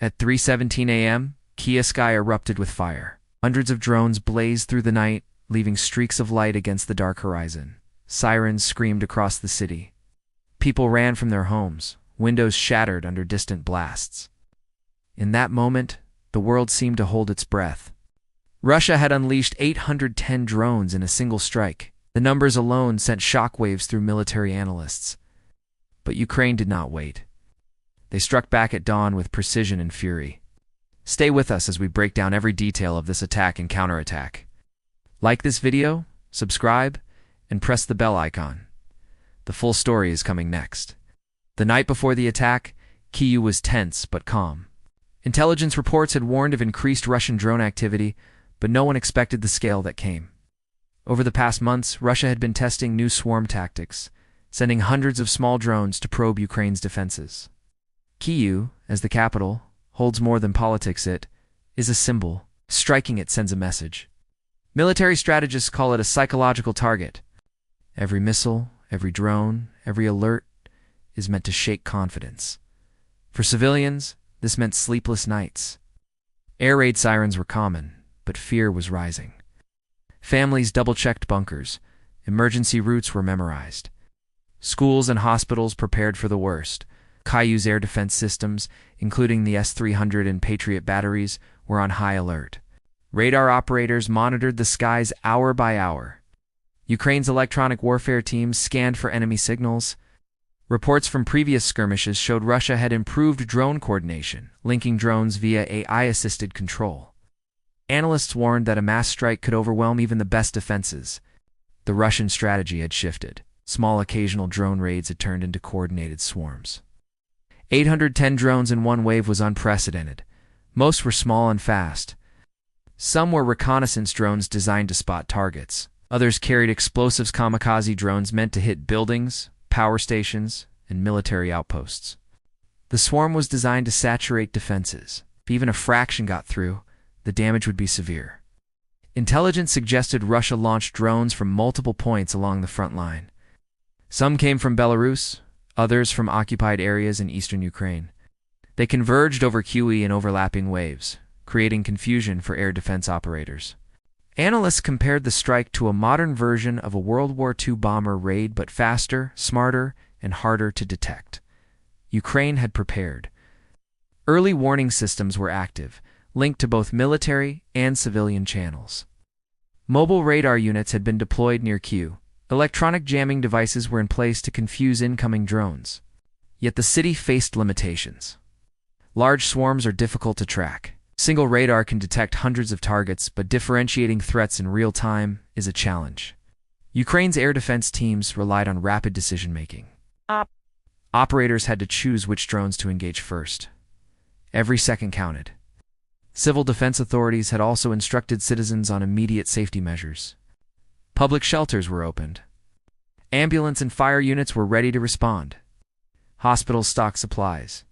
At 3:17 a.m., Kyiv sky erupted with fire. Hundreds of drones blazed through the night, leaving streaks of light against the dark horizon. Sirens screamed across the city. People ran from their homes, windows shattered under distant blasts. In that moment, the world seemed to hold its breath. Russia had unleashed 810 drones in a single strike. The numbers alone sent shockwaves through military analysts. But Ukraine did not wait. They struck back at dawn with precision and fury. Stay with us as we break down every detail of this attack and counterattack. Like this video, subscribe, and press the bell icon. The full story is coming next. The night before the attack, Kyiv was tense but calm. Intelligence reports had warned of increased Russian drone activity, but no one expected the scale that came. Over the past months, Russia had been testing new swarm tactics, sending hundreds of small drones to probe Ukraine's defenses. Kyiv, as the capital, holds more than politics. It is a symbol. Striking it sends a message. Military strategists call it a psychological target. Every missile, every drone, every alert is meant to shake confidence. For civilians, this meant sleepless nights. Air raid sirens were common, but fear was rising. Families double-checked bunkers. Emergency routes were memorized. Schools and hospitals prepared for the worst. Kyiv's air defense systems, including the S-300 and Patriot batteries, were on high alert. Radar operators monitored the skies hour by hour. Ukraine's electronic warfare teams scanned for enemy signals. Reports from previous skirmishes showed Russia had improved drone coordination, linking drones via AI-assisted control. Analysts warned that a mass strike could overwhelm even the best defenses. The Russian strategy had shifted. Small occasional drone raids had turned into coordinated swarms. 810 drones in one wave was unprecedented. Most were small and fast. Some were reconnaissance drones designed to spot targets. Others carried explosives kamikaze drones meant to hit buildings, power stations, and military outposts. The swarm was designed to saturate defenses. If even a fraction got through, the damage would be severe. Intelligence suggested Russia launched drones from multiple points along the front line. Some came from Belarus, others from occupied areas in eastern Ukraine. They converged over Kyiv in overlapping waves, creating confusion for air defense operators. Analysts compared the strike to a modern version of a World War II bomber raid, but faster, smarter, and harder to detect. Ukraine had prepared. Early warning systems were active, linked to both military and civilian channels. Mobile radar units had been deployed near Kyiv. Electronic jamming devices were in place to confuse incoming drones. Yet the city faced limitations. Large swarms are difficult to track. Single radar can detect hundreds of targets, but differentiating threats in real time is a challenge. Ukraine's air defense teams relied on rapid decision-making. Operators had to choose which drones to engage first. Every second counted. Civil defense authorities had also instructed citizens on immediate safety measures. Public shelters were opened. Ambulance and fire units were ready to respond. Hospitals stocked supplies.